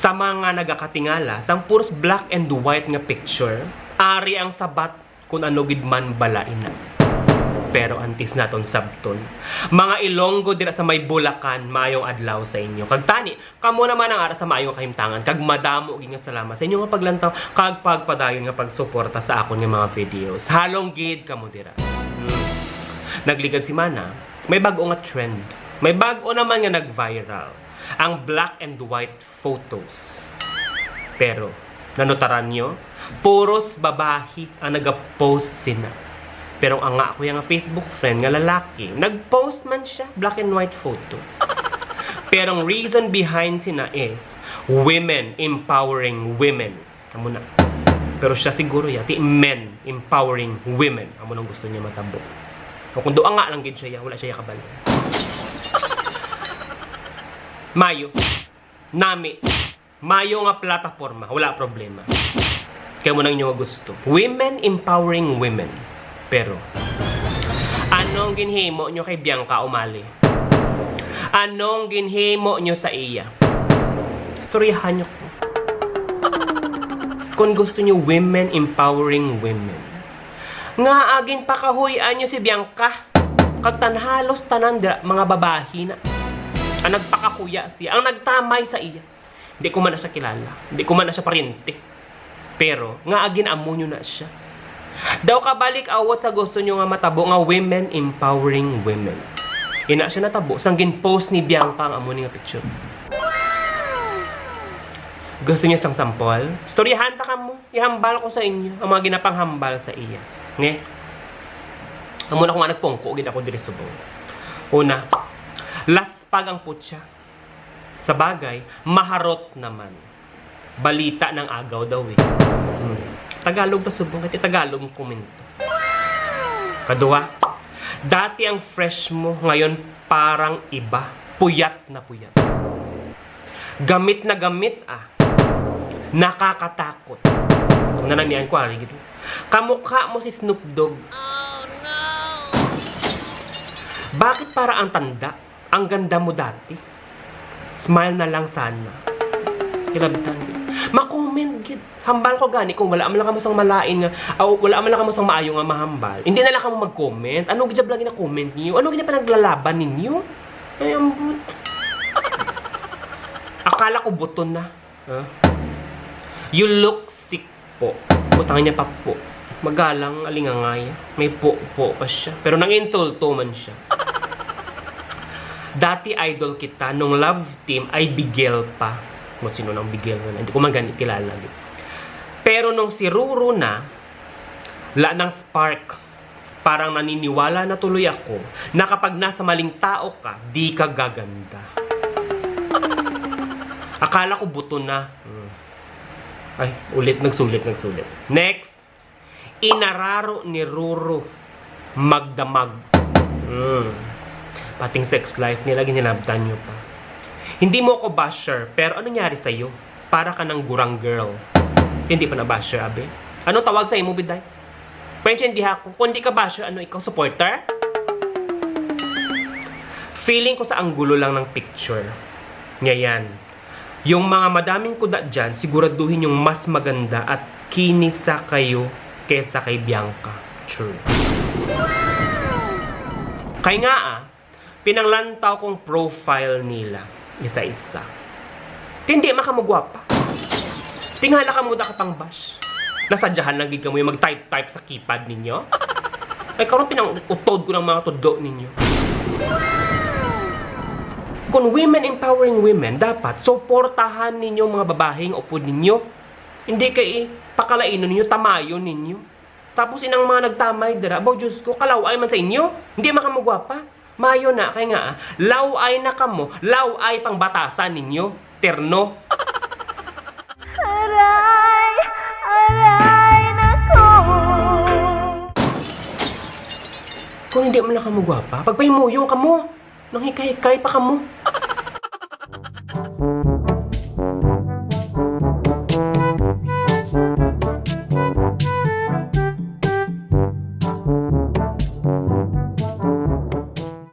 Sa mga nagakatingala, sang puros black and white nga picture, ari ang sabat kung ano gid man balain na. Pero antis naton sabton. Mga Ilonggo dira sa may Bulacan, maayong adlaw sa inyo. Kag tani, kamo naman ang ara sa maayong kahimtangan. Kag madamo gid nga salamat sa inyo nga paglantaw, kag pagpadayon nga pagsuporta sa akon nga mga videos. Halong gid kamo dira. Nagligad si Mana, may bago nga trend. May bago naman nga nag-viral. Ang black and white photos. Pero, nanutaran nyo, puros babahi ang nag-post sina. Pero ang nga ako yung Facebook friend nga lalaki, nag-post man siya, black and white photo. Pero ang reason behind sina is, women empowering women. Amo na. Pero siya siguro yati, men empowering women. Amo nang gusto niya matabo. O kung doon nga lang gid siya, wala siya kabal. Mayo. Nami. Mayo nga plataforma. Wala problema. Kaya mo nang inyo gusto. Women empowering women. Pero, anong ginhimo nyo kay Bianca Umali? Anong ginhimo nyo sa iya? Istoryahan nyo ko. Kung gusto nyo women empowering women, nga aging pakahuyan nyo si Bianca. Kag tanhalos tanan mga babahi na ang nagpakakuya siya, ang nagtamay sa iya. Hindi ko man na siya kilala, hindi ko man na siya pariente. Pero, nga agin amo nyo na siya. Daw kabalik awat sa gusto nyo nga matabo nga women empowering women. Ina siya natabo, sang gin-post ni Bianca ang amo nga picture. Gusto niyo sang sample? Storyahan ta kamo, ihambal ko sa inyo ang mga ginapanghambal sa iya. Nge? Amo na ko nga nagpongko, gid ako diri subong. Una, laspag ang putya. Sa bagay, maharot naman. Balita ng agaw daw eh. Tagalog ta subong, kasi Tagalog ang komento. Kadua, dati ang fresh mo, ngayon parang iba. Puyat na puyat. Gamit na gamit Nakakatakot. Kung nanamihan ko, gitu. Kamukha mo si Snoop Dogg. Oh, no! Bakit para ang tanda? Ang ganda mo dati. Smile na lang sana. Kilabtan. Ma-comment gid. Hambal ko gani kung wala man lang kamo sang malain nga wala man lang kamo sang maayo nga mahambal. Hindi na lang kamo mag-comment. Ano gid lang gina-comment niyo? Ano gid pa naglalaban ninyo? Ay ambot. Akala ko buton na. You look sick po. Butang niya pa po. Magalang alingangay. May po pa siya. Pero nang-insulto man siya. Dati idol kita nung love team ay Bigel pa. Mo sino nang Bigel na. Hindi ko man ganit kilala. Pero nung si Ruru na, wala ng spark. Parang naniniwala na tuloy ako na kapag nasa maling tao ka, di ka gaganda. Akala ko buto na. Ay, ulit, nagsulit. Next, inararo ni Ruru magdamag. Pating sex life nila, ginilabtan nyo pa. Hindi mo ako basher, pero ano nangyari sa'yo? Para ka ng gurang girl. Hindi pa na basher, abe. Anong tawag sa'yo mo, biday? Pwede hindi ako. Kung hindi ka basher, ano, ikaw supporter? Feeling ko sa anggulo lang ng picture. Ngayon. Yung mga madaming kuda dyan, siguraduhin yung mas maganda at kinisa kayo kesa kay Bianca. True. Kaya nga pinanglantaw kong profile nila. Isa-isa. Hindi makamugwapa. Tingala ka muda ka pang bash. Nasadyahan lang gig mo yung mag-type-type sa keypad ninyo. Ay karon pinang-utod ko ng mga tudlo ninyo. Kung women empowering women, dapat suportahan ninyo mga babaheng upod ninyo. Hindi kay pakalaino ninyo, tamayo ninyo. Tapos inang mga nagtamay dira, bo Diyos ko, kalaway man sa inyo. Hindi makamugwapa. Mayo na, kaya nga, laway na kamo, laway pang batasan ninyo. Terno. Aray nako. Kung hindi mo na kamugwapa, pagpahimuyong kamo. Nang hikay-hikay pa kamo.